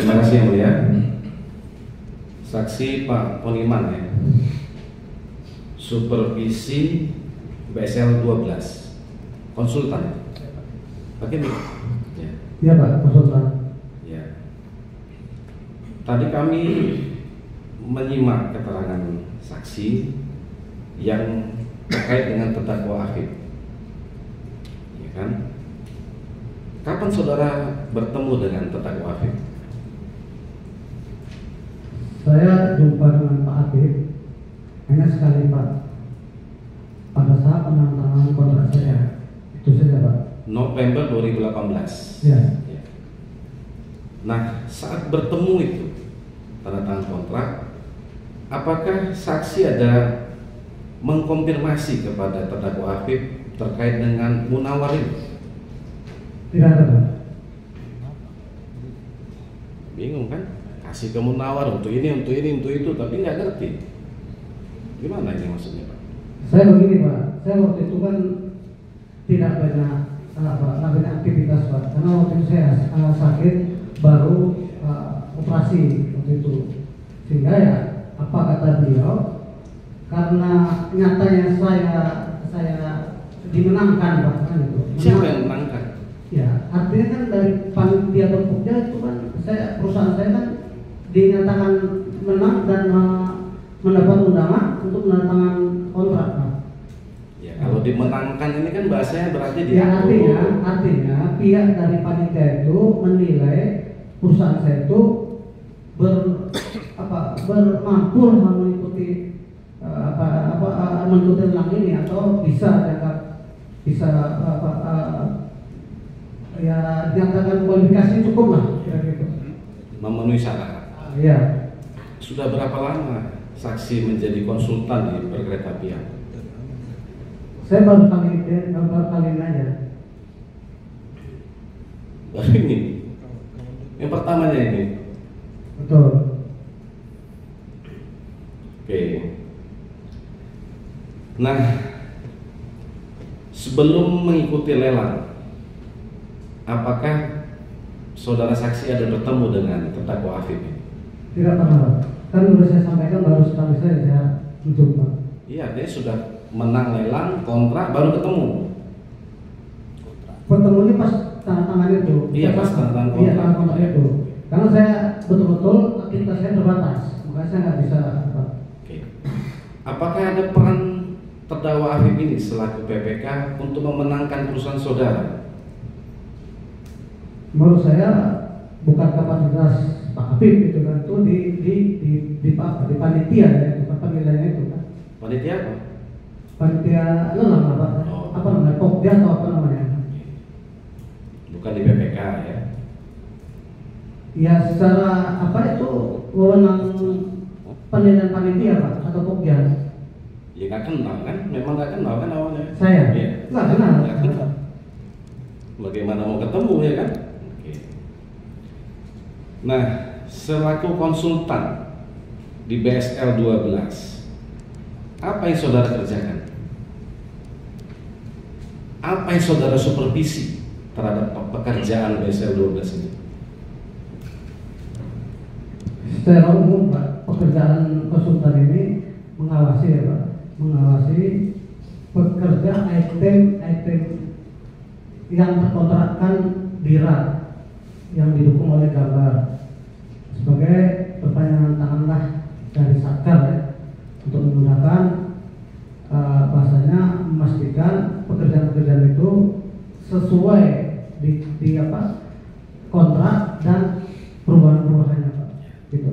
Terima kasih yang mulia. Saksi Pak Poniman ya. Supervisi BSL 12. Konsultan. Bagaimana? Ya. Iya Pak, konsultan. Ya. Tadi kami menyimak keterangan saksi yang terkait dengan terdakwa Afif. Ya kan? Kapan saudara bertemu dengan terdakwa Afif? Saya jumpa dengan Pak Afif hanya sekali Pak, pada saat penandatanganan kontrak saya. Itu saja Pak. November 2018. Ya. Ya. Nah, saat bertemu itu tanda tangan kontrak, apakah saksi ada mengkonfirmasi kepada terdakwa Afif terkait dengan Munawar ini? Tidak ada Pak. Bingung kan? Kasih ke Munawar untuk ini, untuk itu, tapi nggak ngerti. Gimana ini maksudnya Pak? Saya begini Pak, saya waktu itu kan tidak banyak aktivitas Pak, karena waktu itu saya sakit baru operasi waktu itu, sehingga ya apa kata beliau, karena nyatanya saya dimenangkan Pak kan itu. Siapa yang menangkan? Ya, artinya kan dari panitia atau Pokja itu kan perusahaan saya kan dinyatakan menang dan mendapat undangan untuk menandatangan kontrak Pak. Ya, kalau dimenangkan ini kan bahasanya berarti Ya, dia artinya pihak dari panitia itu menilai perusahaan saya itu bermampu mengikuti mengikuti lelang ini atau bisa ya dinyatakan kualifikasi cukup lah kira-kira. memenuhi syarat. Iya. Sudah berapa lama saksi menjadi konsultan di perkereta apian? Saya baru kali ini aja. Baru ini. Yang pertamanya ini. Betul. Oke. Nah, sebelum mengikuti lelang, apakah saudara saksi ada bertemu dengan terdakwa Afif? Tidak pernah. Kan sudah saya sampaikan baru sekali saya mencoba. Iya, dia sudah menang lelang, kontrak, baru ketemu. Pertemuannya pas tanda tangan itu. Iya, pas tanda tangan Iya, kontrak. tanda kontrak itu. Karena saya betul-betul aktivitas saya terbatas, makanya saya nggak bisa. Oke. Apakah ada peran terdakwa Afif ini selaku PPK untuk memenangkan perusahaan saudara? Menurut saya bukan kapasitas Pak Afif itu kan, itu di panitia ya, bukan penilaiannya itu kan. Panitia apa? Panitia lelang apa? Oh. Apa namanya? Pokja atau apa namanya? Bukan di PPK ya? Ya secara apa itu wewenang penilaian panitia Pak atau Pokja? Ya nggak kenal kan? Memang nggak kenal kan awalnya? Saya? Iya. Nggak kenal. Nggak kenal. Bagaimana mau ketemu ya kan? Oke. Nah, selaku konsultan di BSL 12, apa yang saudara kerjakan? Apa yang saudara supervisi terhadap pekerjaan BSL 12 ini? Secara umum Pak, pekerjaan konsultan ini mengawasi ya Pak, mengawasi pekerja item yang terkontrakkan di RAT yang didukung oleh gambar sebagai perpanjangan tanganlah dari Satker ya, untuk menggunakan bahasanya memastikan pekerjaan-pekerjaan itu sesuai di kontrak dan perubahan-perubahannya Pak. Gitu.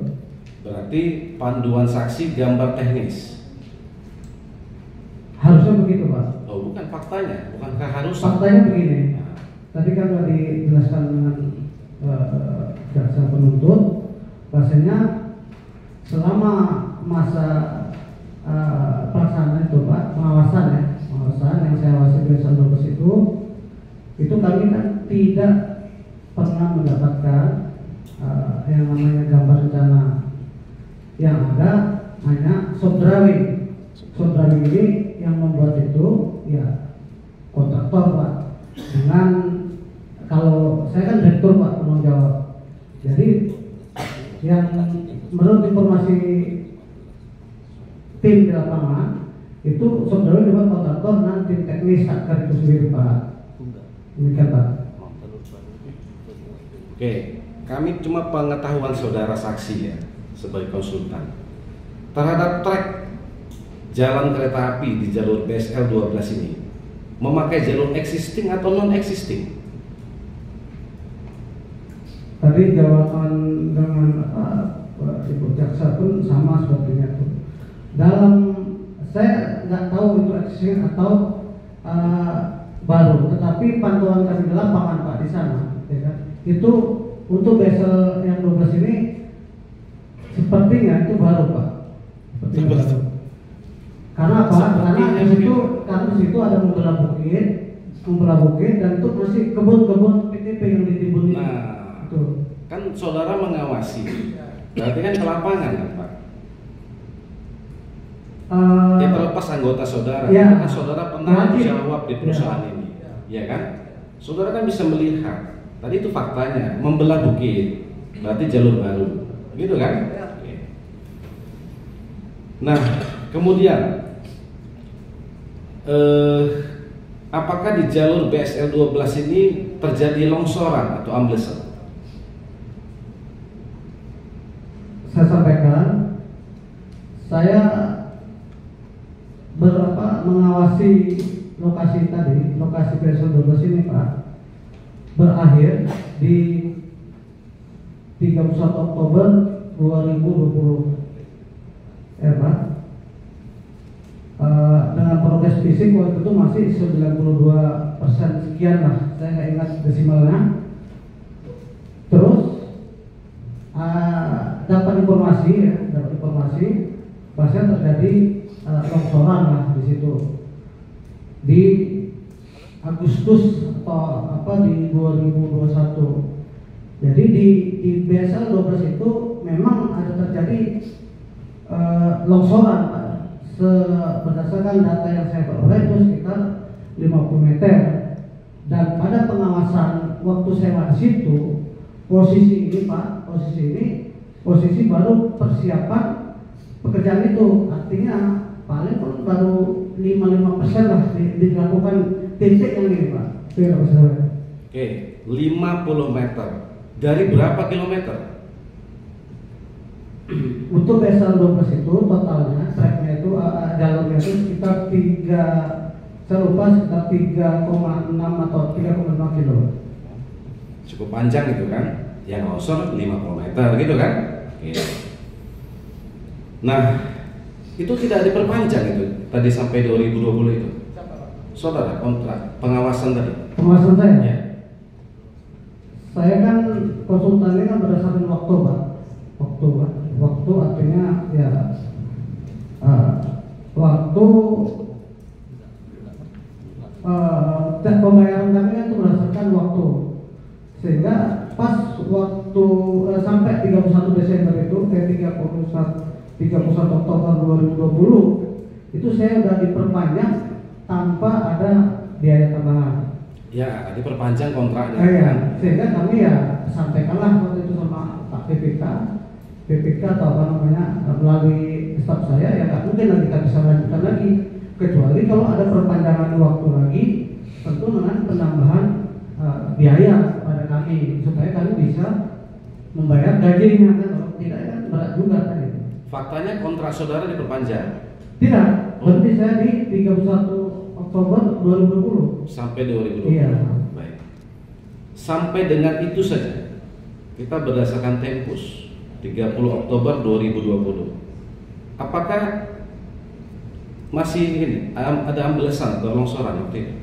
Berarti panduan saksi gambar teknis. Harusnya begitu Pak. Oh, bukan faktanya, bukankah harus? Faktanya begini. Nah, Tadi kan sudah dijelaskan dengan jaksa penuntut, bahasanya selama masa pelaksanaan itu Pak, pengawasan yang saya awasi dari Sandokus itu kami kan tidak pernah mendapatkan yang namanya gambar rencana. Yang ada hanya soft drawing. Soft drawing ini yang membuat itu ya kontraktor Pak. Dengan kalau saya kan direktur Pak, penanggung jawab. Jadi yang menurut informasi tim di lapangan itu saudara juga kontraktor dan tim teknis Satker itu sendiri Pak. Demikian Pak. Oke, kami cuma pengetahuan saudara saksi ya sebagai konsultan terhadap trek jalan kereta api di jalur BSL 12 ini memakai jalur existing atau non existing? Tadi jawaban dengan Ibu Jaksa pun sama sepertinya tuh. Dalam saya nggak tahu itu existing atau baru, tetapi pantauan kami di lapangan Pak di sana, ya kan? Itu untuk BSL yang 12 ini sepertinya itu baru Pak. Sepertinya baru. Karena apa? Karena di situ ada membelah bukit dan itu masih kebun-kebun PTP yang ditimbun ini. Nah, tuh. Kan saudara mengawasi, berarti kan ke lapangan kan Pak? Ya terlepas anggota saudara, ya, karena saudara pernah jawab di perusahaan ini, ya kan? Saudara kan bisa melihat, tadi itu faktanya, membelah bukit, berarti jalur baru, gitu kan? Oke. Nah, kemudian, apakah di jalur BSL 12 ini terjadi longsoran atau amblesan? Saya sampaikan, saya mengawasi lokasi tadi, lokasi BSL 12 ini Pak, berakhir di 31 Oktober 2020 Pak. Dengan progres fisik waktu itu masih 92% sekian lah, saya nggak ingat desimalnya. Terus dapat informasi bahwa terjadi longsoran lah di situ di Agustus atau di 2021. Jadi di BSL 12 itu memang ada terjadi longsoran Pak. Berdasarkan data yang saya peroleh itu sekitar 50 meter. Dan pada pengawasan waktu saya di situ, posisi ini Pak, posisi baru persiapan pekerjaan itu, artinya paling baru 55% lah dilakukan titik yang ini Pak. Oke, 50 meter. Dari berapa kilometer? Untuk BSL 12 itu totalnya, tracknya itu, jalurnya itu sekitar 3,6 atau 3,5 kilo. Cukup panjang itu kan? Yang longsor 50 meter gitu kan? Oke. Nah, itu tidak diperpanjang itu tadi sampai 2020 itu. Saudara kontrak pengawasan tadi. Pengawasan saya. Ya. Saya kan konsultannya kan berdasarkan waktu Pak. Waktu artinya ya waktu pembayaran kami kan itu berdasarkan waktu, sehingga pas waktu sampai 31 Desember itu 31 Oktober 2020 itu saya sudah diperpanjang tanpa ada biaya tambahan. Ya, diperpanjang kontraknya. Ya, sehingga kami ya sampaikanlah waktu itu sama Pak PPK atau apa namanya melalui staf saya, ya nggak mungkin lagi kita bisa lanjutkan lagi kecuali kalau ada perpanjangan waktu lagi, tentu dengan penambahan biaya pada kami supaya kami bisa membayar gajinya kan, kalau tidak kan berat juga kan itu. Faktanya kontrak saudara diperpanjang? Tidak, berarti saya di 31 Oktober 2020 sampai 2020. Iya. Baik. Sampai dengan itu saja kita berdasarkan Tempus 30 Oktober 2020. Apakah masih ini ada amblesan atau longsoran waktu itu?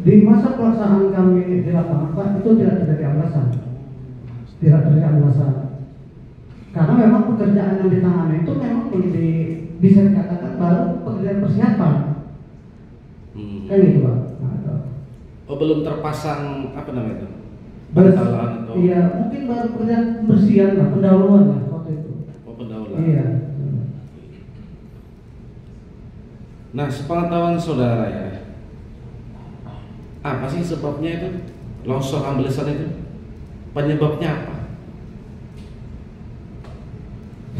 Di masa pelaksanaan kami di lapangan Pak, itu tidak terjadi amblesan. Tidak terjadi amblesan. Karena memang pekerjaan yang ditangani itu memang bisa dikatakan baru pekerjaan persiapan. Kan gitu Pak. Nah, oh, belum terpasang apa namanya itu? Bantalan atau? Iya, mungkin baru pekerjaan pembersihan lah, pendahuluan lah waktu itu. Oh, pendahuluan. Iya. Nah, sepengetahuan saudara ya, apa sih sebabnya itu longsor amblesan itu? Penyebabnya apa?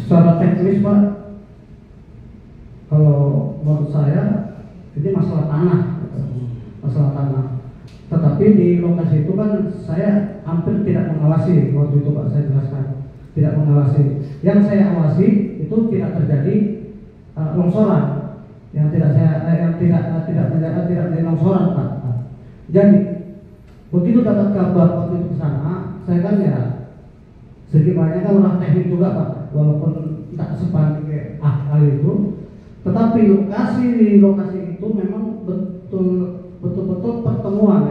Secara teknis Pak, kalau menurut saya ini masalah tanah, masalah tanah. Tetapi di lokasi itu kan saya hampir tidak mengawasi waktu itu Pak, saya jelaskan tidak mengawasi. Yang saya awasi itu tidak terjadi longsoran, yang tidak menjadi longsoran Pak. Jadi begitu dapat kabar waktu itu ke sana, saya kan ya sedikit banyak kan orang teknik juga Pak, walaupun tak sepandai kayak kali itu, tetapi lokasi itu memang betul-betul pertemuan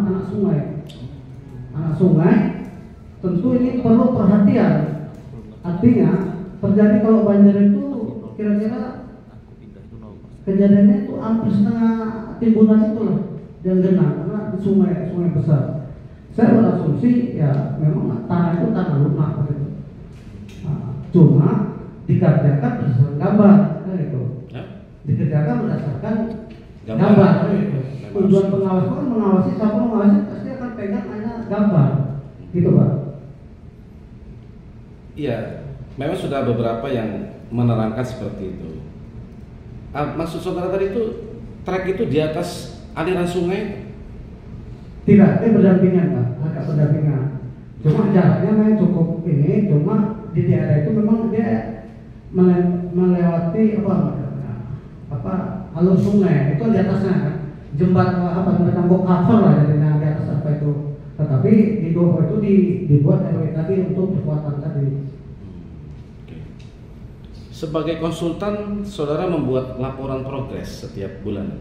anak sungai. Tentu ini perlu perhatian. Artinya terjadi kalau banjir itu kira-kira kejadiannya itu hampir setengah timbunan itulah yang genang karena sungai besar. Saya berasumsi ya memang tanah itu tanah lunak gitu. Cuma dikerjakan berdasarkan gambar gitu. Dikerjakan berdasarkan gambar gitu. Tujuan pengawas kan mengawasi, siapa mengawasi pasti akan pegang hanya gambar gitu Pak. Iya, memang sudah beberapa yang menerangkan seperti itu. Maksud saudara tadi itu trek itu di atas aliran sungai? Tidak, dia berdampingan Pak, agak berdampingan. Cuma jaraknya memang cukup ini, cuma di daerah itu memang dia melewati alur sungai itu di atasnya kan, tembok cover lah jadinya di atas apa itu. Tetapi di bawah itu dibuat RW tadi untuk kekuatan tadi. Sebagai konsultan, saudara membuat laporan progres setiap bulan?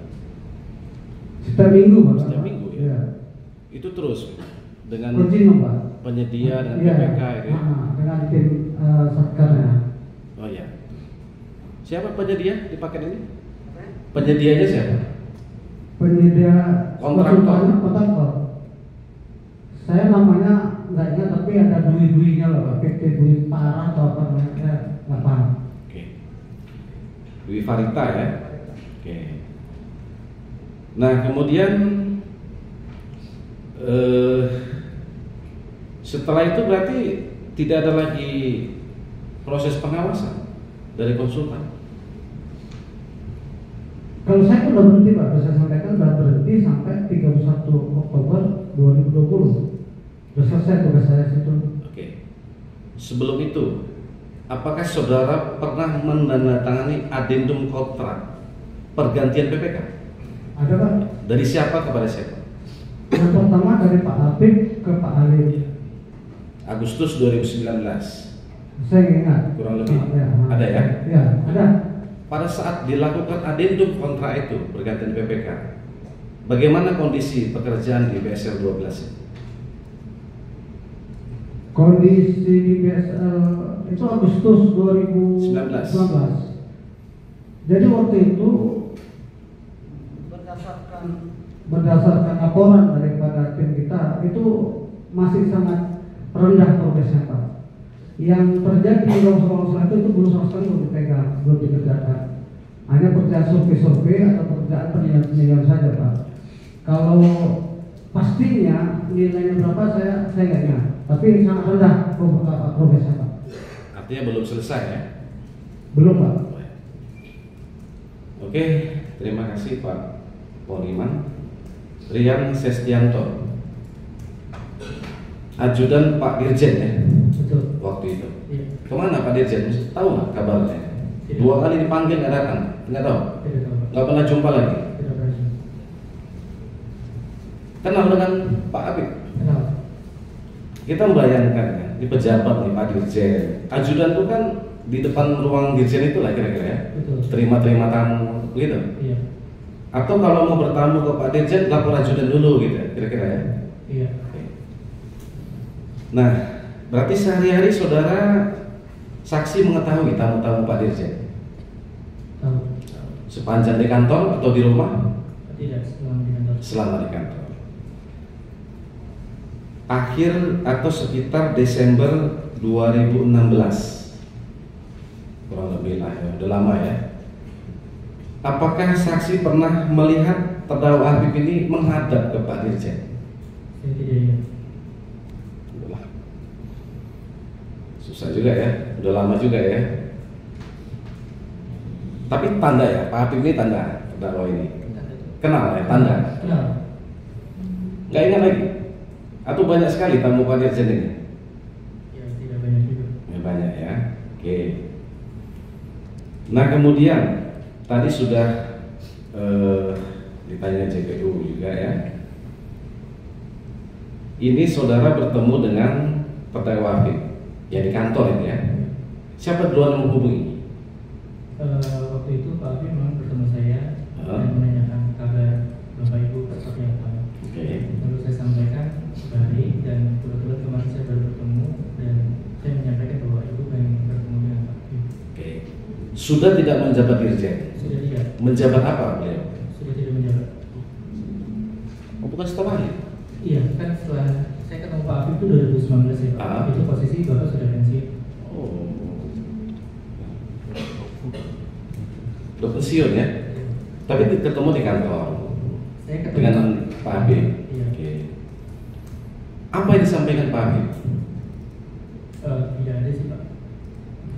Setiap minggu Pak. Setiap minggu ya? Ya. Itu terus dengan Pak. Penyedia dengan PPK itu ya? Dengan tim satkarnya. Oh ya. Siapa penyedia di paket ini? Penyedianya siapa? Penyedia kontraktor. Saya namanya nggak ingat, tapi ada dui-duinya loh Pak. PT Dui Parah atau apa namanya, nggak paham. Oke. Dwi Farita ya. Oke. Nah kemudian setelah itu berarti tidak ada lagi proses pengawasan dari konsultan. Kalau saya udah berhenti Pak, saya sampaikan udah berhenti sampai 31 Oktober 2020. Sudah selesai tugas saya situ. Oke. Sebelum itu, apakah saudara pernah menandatangani adendum kontrak pergantian PPK? Ada Pak. Dari siapa kepada siapa? Yang pertama dari Pak Habib ke Pak Halim. Agustus 2019. Saya ingat. Kurang lebih. Ya, ada ya? Ya, ada. Pada saat dilakukan adendum kontrak itu pergantian PPK, bagaimana kondisi pekerjaan di BSL 12 ini? Kondisi di BSL itu Agustus 2019. Jadi waktu itu berdasarkan laporan daripada tim kita itu masih sangat rendah progresnya Pak. Yang terjadi di longsor-longsor itu belum sama sekali belum dipegang, belum dikerjakan. Hanya pekerjaan survei atau pekerjaan penilaian saja Pak. Kalau pastinya nilainya berapa saya nggak ingat, tapi sangat rendah progresnya Pak. Artinya belum selesai ya? Belum Pak. Oke, terima kasih Pak Poliman. Rian Sestianto, ajudan Pak Dirjen ya? Betul. Waktu itu. Iya. Kemana Pak Dirjen? Tahu nggak kabarnya? Tidak. 2 kali dipanggil nggak datang, nggak tahu. Tidak tahu. Nggak pernah jumpa lagi. Tidak tahu. Kenal dengan Pak Habib? Kenal. Kita membayangkan kan, di pejabat nih Pak Dirjen, ajudan itu kan di depan ruang Dirjen itu lah kira-kira ya. Betul. Terima tamu gitu. Iya. Atau kalau mau bertamu ke Pak Dirjen, lapor ajudan dulu gitu kira-kira ya. Iya. Oke. Nah, berarti sehari-hari saudara saksi mengetahui tamu-tamu Pak Dirjen? Tahu. Sepanjang di kantor atau di rumah? Tidak, selama di kantor. Selama di kantor. Akhir atau sekitar Desember 2016, kurang lebih lah ya, udah lama ya. Apakah saksi pernah melihat terdakwa Habib ini menghadap ke Pak Dirjen? Saya tidak ingat. Susah juga ya, udah lama juga ya. Tapi tanda ya, Pak Habib ini tanda terdakwa ini. Kenal ya, tanda. Kenal. Nggak ingat lagi? Atau banyak sekali tamu Pak Dirjen ini? Ya tidak banyak juga. Ya, banyak ya. Oke. Nah kemudian tadi sudah ditanya JPU juga ya. Ini saudara bertemu dengan terdakwa Habib yang di kantor ini ya. Siapa duluan yang menghubungi? Waktu itu Pak Habib memang bertemu saya dan menanyakan kabar Bapak Ibu seperti apa. Oke. Lalu saya sampaikan baik dan kebetulan kemarin saya baru bertemu dan saya menyampaikan bahwa Ibu pengen bertemu dengan Pak Habib. Oke. Sudah tidak menjabat dirjen? Sudah tidak. Menjabat apa beliau? Sudah tidak menjabat. Oh, bukan setelah ini? Iya, kan setelah saya ketemu Pak Habib itu 2019 ya Pak. Itu posisi Bapak sudah pensiun. Oh. Udah pensiun ya? Tapi ketemu di kantor. Saya ketemu Dengan Pak Habib. Iya. Oke. Apa yang disampaikan Pak Habib? Tidak ada sih Pak.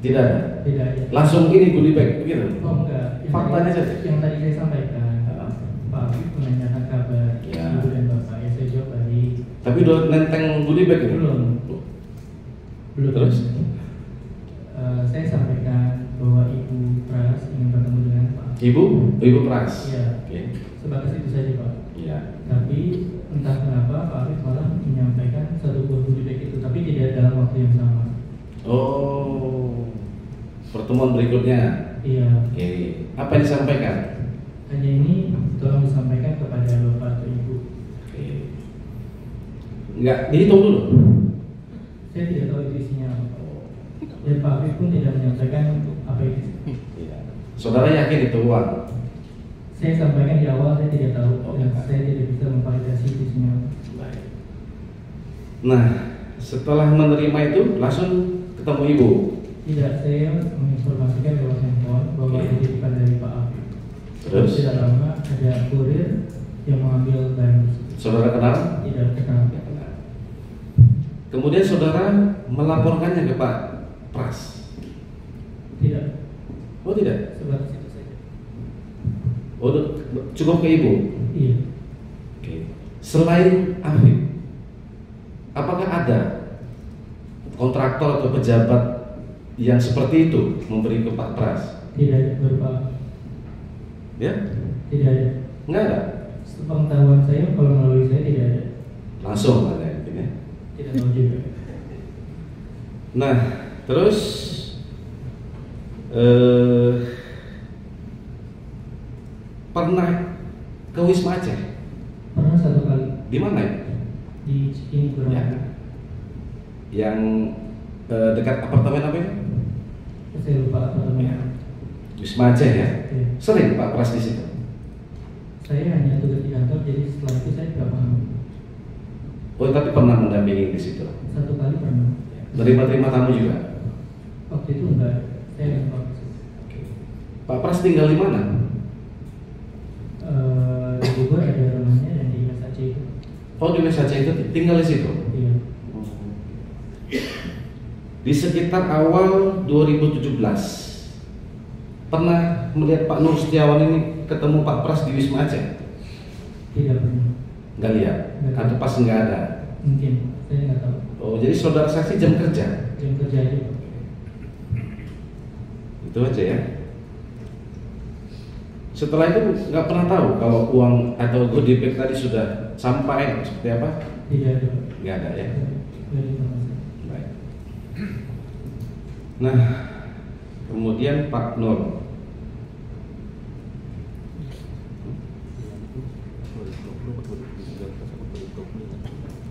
Tidak ada. Tidak ada. Langsung ini goodie bag begitu. Oh enggak. Faktanya saja. Yang tadi saya sampaikan, Pak Habib menanyakan kabar Ya. Ibu dan Bapak. Ya saya jawab baik. Tapi udah nenteng goodie bag ini? Belum. Belum. Terus? Saya sampaikan bahwa Ibu Pras ingin bertemu dengan Pak. Ibu Pras. Iya. Oke. Sebatas itu saja Pak. Iya. Tapi entah kenapa Pak Habib malah menyampaikan satu buah goodie bag itu, tapi tidak dalam waktu yang sama. Oh. Pertemuan berikutnya. Iya. Oke. Apa yang disampaikan? Hanya ini tolong disampaikan kepada Bapak atau Ibu. Oke. Enggak dihitung dulu. Saya tidak tahu itu isinya apa. Dan Pak Habib pun tidak menyampaikan apa itu. Iya. Saudara yakin itu uang? Saya sampaikan di awal saya tidak tahu Oh, dan Pak. saya tidak bisa memvalidasi itu isinya. Baik. Nah, setelah menerima itu langsung ketemu ibu. Tidak, saya menginformasikan lewat handphone bahwa Oke. ada titipan dari Pak Habib. Terus? Tidak lama ada kurir yang mengambil barang tersebut. Saudara kenal? Tidak kenal. Tidak kenal. Kemudian saudara melaporkannya ke Pak Pras? Tidak. Oh tidak? Sebatas itu saja. Oh cukup ke ibu? Iya. Oke. Selain Habib, apakah ada kontraktor atau pejabat yang seperti itu memberi ke Pak Pras? Tidak baru Pak. Ya? Tidak ada. Enggak ada? Sepengetahuan saya kalau melalui saya tidak ada. Langsung ada intinya. Tidak tahu juga. Nah, terus pernah ke Wisma Aceh? Pernah satu kali Di mana ya? di Cikini kurang. Ya. Yang dekat apartemen apa itu? Saya lupa apa Ya. namanya. Wisma Aceh ya? Iya. Sering Pak Pras di situ? Saya hanya tugas di kantor, jadi setelah itu saya tidak paham. Oh, tapi pernah mendampingi di situ? Satu kali pernah. Terima tamu juga? Waktu itu enggak, saya nggak tahu. Oke. Pak Pras tinggal di mana? Di Bogor ada rumahnya dan di Mas Aceh itu. Oh, di Wisma Aceh itu tinggal di situ? Iya. Di sekitar awal 2017 pernah melihat Pak Nur Setiawan ini ketemu Pak Pras di Wisma Aceh? Tidak pernah. Nggak lihat? Atau pas nggak ada? Mungkin, saya nggak tahu. Oh, jadi saudara saksi jam kerja? Jam kerja aja. Itu aja ya. Setelah itu nggak pernah tahu kalau uang atau goodie bag tadi sudah sampai seperti apa? Tidak ada. Nggak ada ya. Dari informasi. Baik. Nah, kemudian Pak Nur.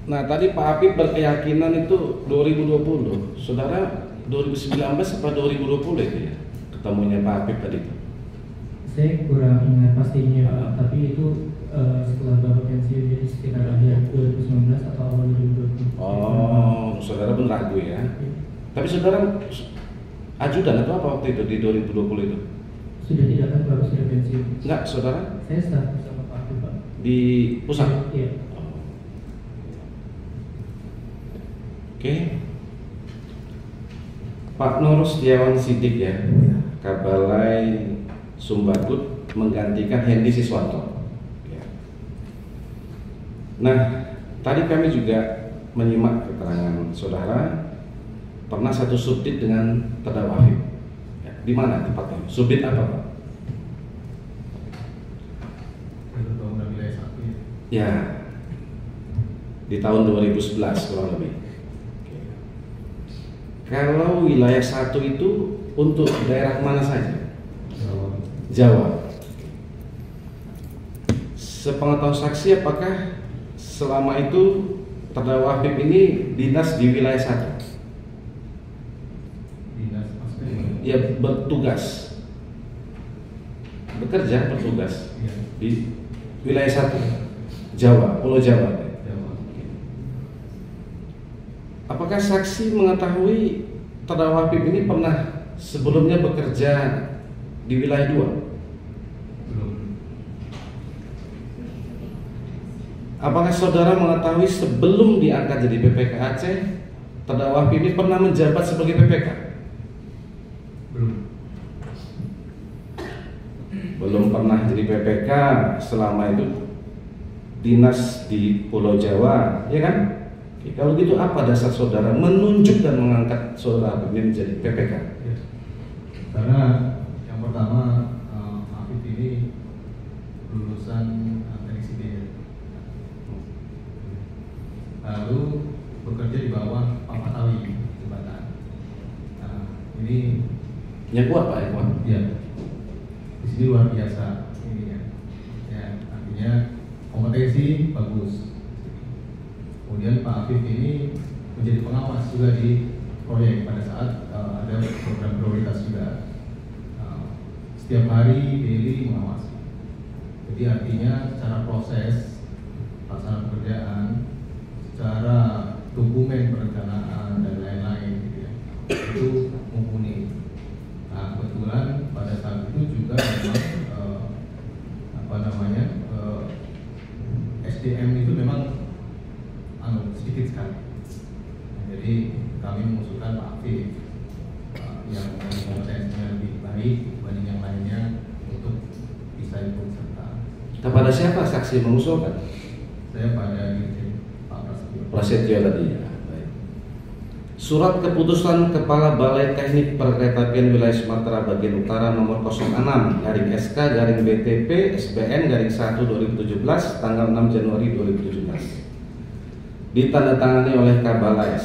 Nah, tadi Pak Habib berkeyakinan itu 2020. Saudara 2019 apa 2020 itu ya? Ketemunya Pak Habib tadi itu. Saya kurang ingat pastinya, Pak. Tapi itu setelah Bapak pensiun, jadi sekitar akhir 2019 atau awal 2020. Oh, saudara pun ragu ya. Tapi saudara ajudan atau apa waktu itu di 2020 itu? Sudah tidak kan Bapak sudah pensiun. Enggak, saudara Saya staf bersama Pak Habib, Pak. di pusat. Iya. Oke. Pak Nur Setiawan Sidik ya, Kabalai Sumbagut menggantikan Hendy Siswanto. Ya. Nah, tadi kami juga menyimak keterangan saudara pernah satu subdit dengan terdakwa Afif. Ya, di mana tempatnya? Subdit apa, Pak? Ya, di tahun 2011 kurang lebih. Kalau wilayah 1 itu untuk daerah mana saja? Jawa. Sepengetahuan saksi, apakah selama itu terdakwa Afif ini dinas di wilayah 1? Dinas maksudnya? Ya, bertugas, bekerja, bertugas Iya. di wilayah 1, Jawa, Pulau Jawa. Jawa. Apakah saksi mengetahui terdakwa Afif ini pernah sebelumnya bekerja di wilayah 2? Belum. Apakah saudara mengetahui sebelum diangkat jadi PPK Aceh, terdakwa Afif ini pernah menjabat sebagai PPK? Belum. Belum pernah jadi PPK, selama itu dinas di Pulau Jawa, ya kan? Oke, kalau gitu apa dasar saudara menunjuk dan mengangkat saudara Afif ini menjadi PPK? Ya. Karena yang pertama Afif ini lulusan teknik sipil. Lalu bekerja di bawah Pak Matawi jembatan. Nah, ini Yang kuat Pak, yang kuat. ya di sini luar biasa ini ya. Ya, artinya kompetensi bagus. Kemudian Pak Afif ini menjadi pengawas juga di proyek pada saat ada program prioritas juga. Setiap hari daily mengawasi. Jadi artinya secara proses pelaksanaan pekerjaan, secara dokumen perencanaan dan lain-lain gitu ya, itu mumpuni. Nah, kebetulan pada saat itu juga memang SDM itu memang sedikit sekali. Jadi kami mengusulkan Pak Afif yang kompetensinya lebih baik dibanding yang lainnya untuk bisa ikut serta. Kepada siapa saksi mengusulkan? Saya pada Dirjen Pak Prasetyo. Prasetyo tadi ya. Baik. Surat keputusan Kepala Balai Teknik Perkeretaapian Wilayah Sumatera Bagian Utara nomor 06/SK/BTP SBN /1 2017 tanggal 6 Januari 2017. Ditandatangani oleh Kabalai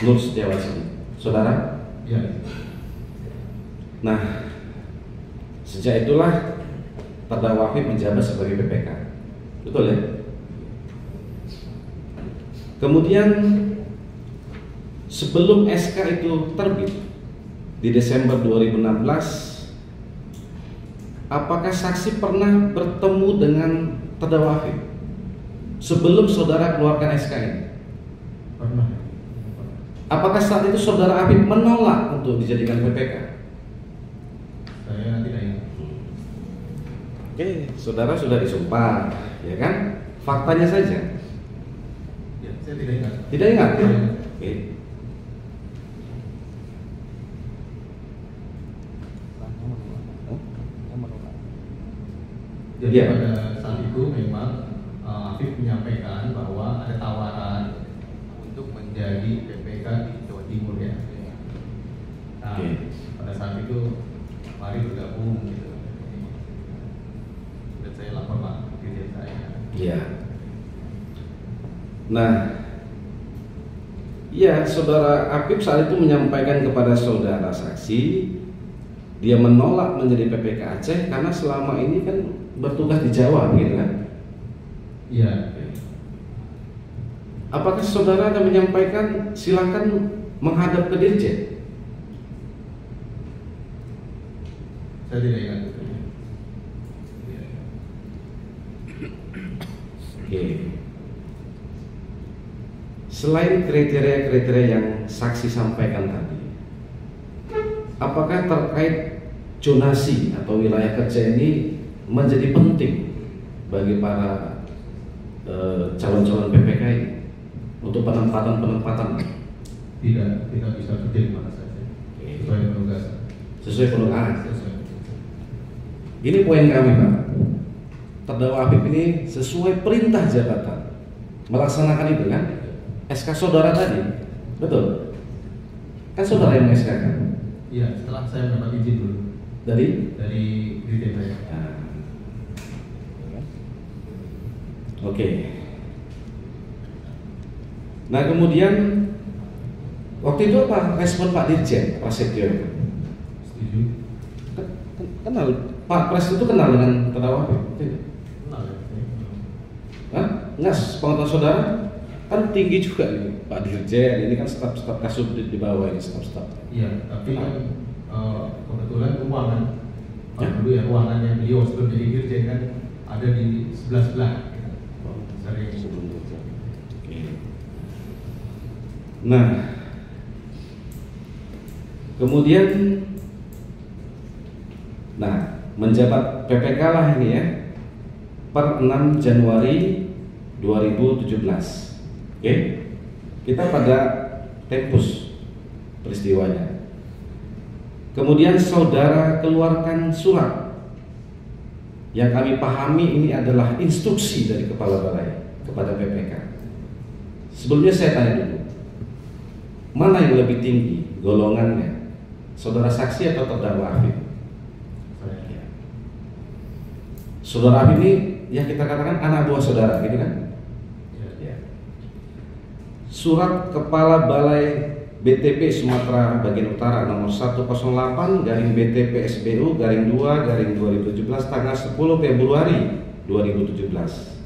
Nur Setiawan Sidik. Saudara? Ya. Nah, sejak itulah terdakwa Afif menjabat sebagai PPK. Betul ya? Kemudian sebelum SK itu terbit di Desember 2016, apakah saksi pernah bertemu dengan terdakwa Afif sebelum saudara keluarkan SK ini? Pernah. Apakah saat itu saudara Afif menolak untuk dijadikan PPK? Saya tidak ingat. Oke, saudara sudah disumpah, ya kan? Faktanya saja. Ya, saya tidak ingat. Tidak ingat? Tidak ingat. Oke. Jadi Ya. pada saat itu memang Afif menyampaikan bahwa ada tawaran untuk menjadi PPK di Jawa Timur ya. Nah, Oke. pada saat itu mari bergabung gitu. Dan saya lapor Pak Dirjen saya. Iya. Nah, ya saudara Afif saat itu menyampaikan kepada saudara saksi, dia menolak menjadi PPK Aceh karena selama ini kan bertugas di Jawa, gitu kan? Iya. Apakah saudara akan menyampaikan silakan menghadap ke Dirjen? Saya tidak ingat. Oke. Selain kriteria-kriteria yang saksi sampaikan tadi, apakah terkait zonasi atau wilayah kerja ini menjadi penting bagi para calon-calon PPK ini untuk penempatan? Tidak bisa kerja di mana saja. Oke. sesuai dengan tugasan. Sesuai penugasan. Sesuai dengan tugasan. Ini poin kami, Pak. Terdakwa Habib ini sesuai perintah jabatan melaksanakan itu kan? SK saudara tadi, betul? Kan saudara yang SK kan? Iya, setelah saya mendapat izin dulu Dari dirjen saya. Oke. Nah kemudian waktu itu apa respon Pak Dirjen Prasetyo? Setuju. Kenal Pak Pres itu kenal dengan terdakwa Habib? Kenal ya? Hah? Enggak, pengetahuan saudara kan tinggi juga nih Pak Dirjen. Ini kan staf Kasubdit di bawah ini staf. Iya, tapi kan kebetulan ruangan Ya? dulu ya ruangannya beliau sebelum jadi dirjen kan ada di sebelah. Sering. Nah, kemudian, menjabat PPK lah ini ya, per 6 Januari 2017. Oke, kita pada tempus peristiwanya. Kemudian saudara keluarkan surat yang kami pahami ini adalah instruksi dari Kepala Balai kepada PPK. Sebelumnya saya tanya dulu, mana yang lebih tinggi golongannya, saudara saksi atau terdakwa Habib? Saudara Habib ini yang kita katakan anak buah saudara, gitu kan? Ya. Surat Kepala Balai BTP Sumatera Bagian Utara nomor 108/BTP-SBU-2/2017 tanggal 10 Februari 2017.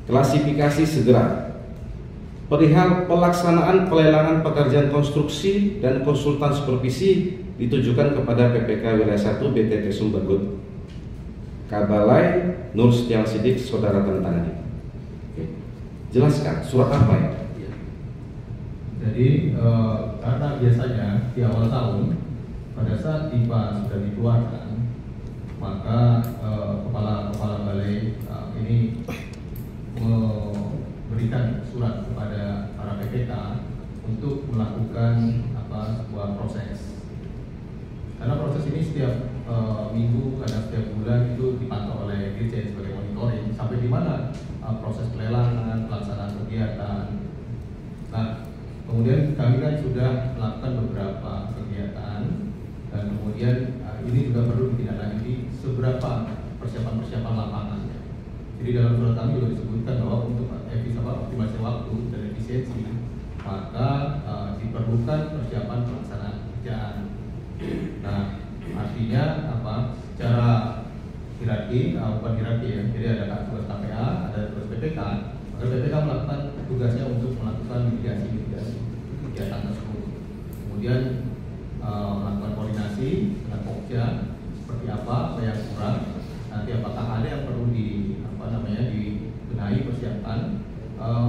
Klasifikasi segera perihal pelaksanaan pelelangan pekerjaan konstruksi dan konsultan supervisi ditujukan kepada PPK Wilayah 1 BTP Sumbergut Kabalai Nur Setiawan Sidik, saudara tentang ini. Jelaskan surat apa ya? Jadi karena biasanya di awal tahun pada saat IPA sudah dikeluarkan, maka kepala balai ini memberikan surat kepada para PPK untuk melakukan sebuah proses. Karena proses ini setiap minggu, kadang setiap bulan itu dipantau oleh Dirjen sebagai monitoring sampai di mana proses pelelangan, pelaksanaan kegiatan. Nah, kemudian kami kan sudah melakukan beberapa kegiatan dan kemudian ini juga perlu ditindaklanjuti seberapa persiapan lapangan. Jadi dalam surat kami juga disebutkan bahwa untuk optimasi waktu dan efisiensi maka diperlukan persiapan pelaksanaan pekerjaan. Nah, artinya secara hierarki, bukan hierarki ya, jadi ada tugas KPA, ada tugas PPK. Maka PPK melakukan tugasnya untuk melakukan mitigasi kegiatan tersebut. Kemudian melakukan koordinasi dengan Pokja seperti apa yang kurang, nanti apakah ada yang perlu dibenahi persiapan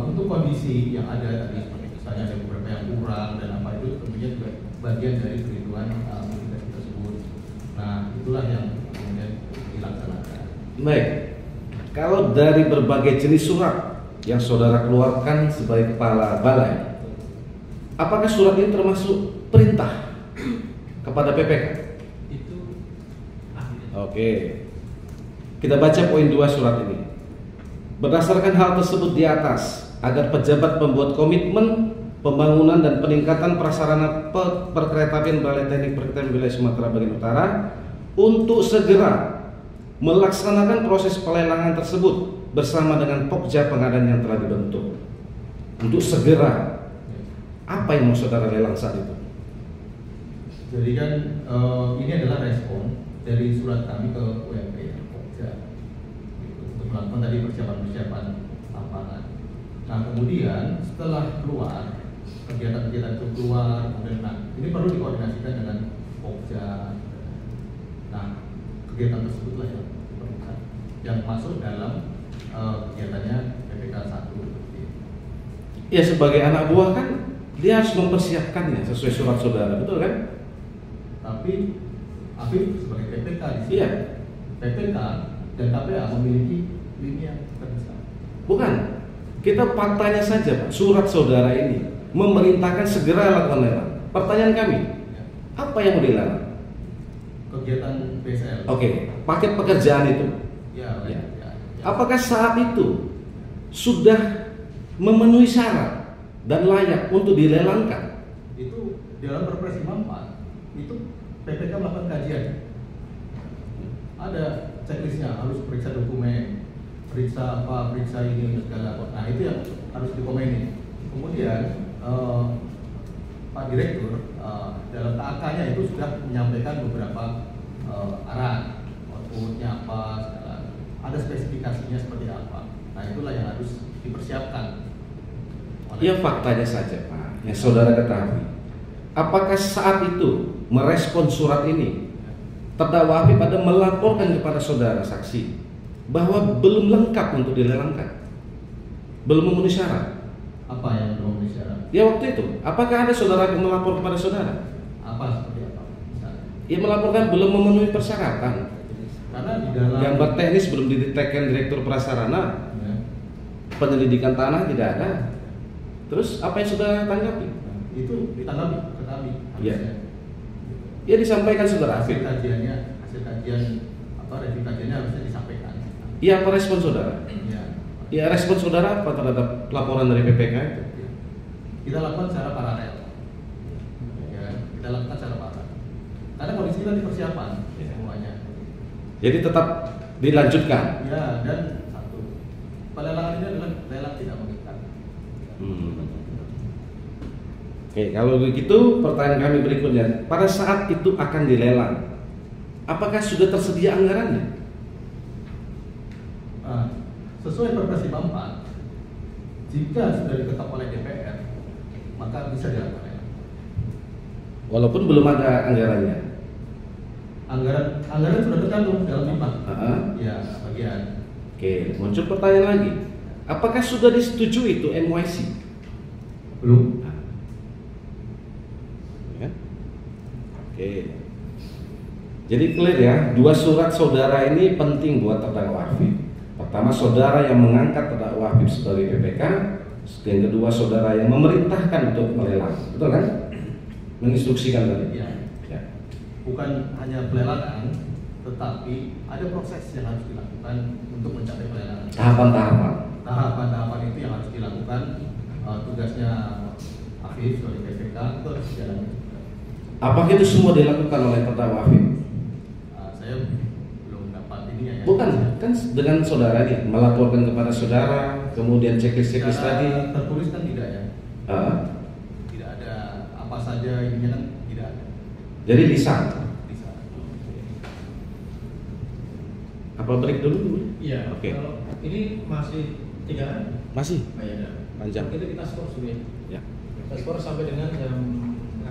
untuk kondisi yang ada tadi, seperti misalnya ada beberapa yang kurang dan apa itu tentunya juga bagian dari perhitungan mitigasi tersebut. Nah, itulah yang kemudian dilaksanakan. Baik, kalau dari berbagai jenis surat yang saudara keluarkan sebagai kepala balai, apakah surat ini termasuk perintah kepada PPK? Itu Oke, kita baca poin 2 surat ini. Berdasarkan hal tersebut di atas, agar pejabat membuat komitmen pembangunan dan peningkatan prasarana perkeretaapian Balai Teknik Perkeretaapian Wilayah Sumatera Bagian Utara untuk segera melaksanakan proses pelelangan tersebut bersama dengan Pokja pengadaan yang telah dibentuk. Untuk segera, apa yang mau saudara lelang saat itu? Jadi kan ini adalah respon dari surat kami ke UMP Pokja untuk melakukan tadi persiapan lapangan. Nah, kemudian setelah keluar kegiatan-kegiatan itu keluar, kemudian ini perlu dikoordinasikan dengan Pokja. Nah, kegiatan tersebutlah yang masuk dalam kegiatannya PPK 1. Ya, sebagai anak buah kan dia harus mempersiapkannya sesuai surat saudara, betul kan? Tapi Afif sebagai PPK di sini, Iya. PPK dan KPA memiliki lini yang terbesar. Bukan. Kita faktanya saja, Pak. Surat saudara ini memerintahkan segera lakukan lelang. Pertanyaan kami, Apa yang mau dilelang? Kegiatan BSL. Oke, paket pekerjaan itu. Ya. Apakah saat itu sudah memenuhi syarat dan layak untuk dilelangkan? Itu dalam Perpres 54 itu PPK melakukan kajian. Ada checklistnya, harus periksa dokumen, periksa ini segala. Nah itu yang harus dikomenin. Kemudian Pak Direktur dalam KAK-nya itu sudah menyampaikan beberapa arahan, outputnya apa, segala. Ada spesifikasinya seperti apa. Nah itulah yang harus dipersiapkan. Ya faktanya saja Pak, yang saudara ketahui. Apakah saat itu merespon surat ini, terdakwa Afif ada melaporkan kepada saudara saksi bahwa belum lengkap untuk dilelangkan, belum memenuhi syarat? Apa yang belum memenuhi syarat? Ya waktu itu, apakah ada saudara yang melapor kepada saudara? Apa seperti apa? Misalnya. Ia melaporkan belum memenuhi persyaratan. Karena di dalam Gambar teknis belum didetekkan Direktur Prasarana, ya, penyelidikan tanah tidak ada. Terus apa yang saudara tanggapi? itu ditanggapi ke kami. Iya. harusnya. Ya disampaikan saudara Hasil Afif. kajian review kajiannya harusnya disampaikan. Iya, apa respon saudara? Ya. Ya respon saudara apa terhadap laporan dari PPK itu? Kita lakukan secara paralel. Ya, kita lakukan secara paralel. Karena kondisi kita di persiapan semuanya. Jadi tetap dilanjutkan. Ya, dan satu, pelelangan ini adalah lelang tidak mengikat. Oke, kalau begitu pertanyaan kami berikutnya, pada saat itu akan dilelang, apakah sudah tersedia anggarannya? Sesuai Perpres 54, jika sudah diketok oleh DPR, maka bisa dilakukan lelang. Walaupun belum ada anggarannya. Anggaran sudah tercantum dalam MIPA. Ya, bagian. Oke, muncul pertanyaan lagi. Apakah sudah disetujui itu MYC? Belum. Ya. Oke. Jadi clear ya, dua surat saudara ini penting buat terdakwa Afif. Pertama, saudara yang mengangkat terdakwa Afif sebagai PPK. Yang kedua, saudara yang memerintahkan untuk melelang. Betul kan? Menginstruksikan tadi. Ya. Ya. Bukan hanya pelelangan, tetapi ada proses yang harus dilakukan untuk mencapai pelelangan. Tahapan-tahapan. Tahapan-tahapan itu yang harus dilakukan. Tugasnya Afif sebagai PPK itu harus dijalani. Apakah itu semua dilakukan oleh terdakwa Afif? Saya belum dapat ini ya. Bukan, kan dengan saudaranya melaporkan kepada saudara, kemudian checklist tadi. Tertulis kan tidak ya? Tidak ada apa saja ininya kan tidak ada. Jadi lisan. Bisa. Apa break dulu? Iya. Oke. Kalau ini masih 3 hari? Masih Oh, iya. panjang. Itu kita skor sudah. Ya. Kita skor sampai dengan jam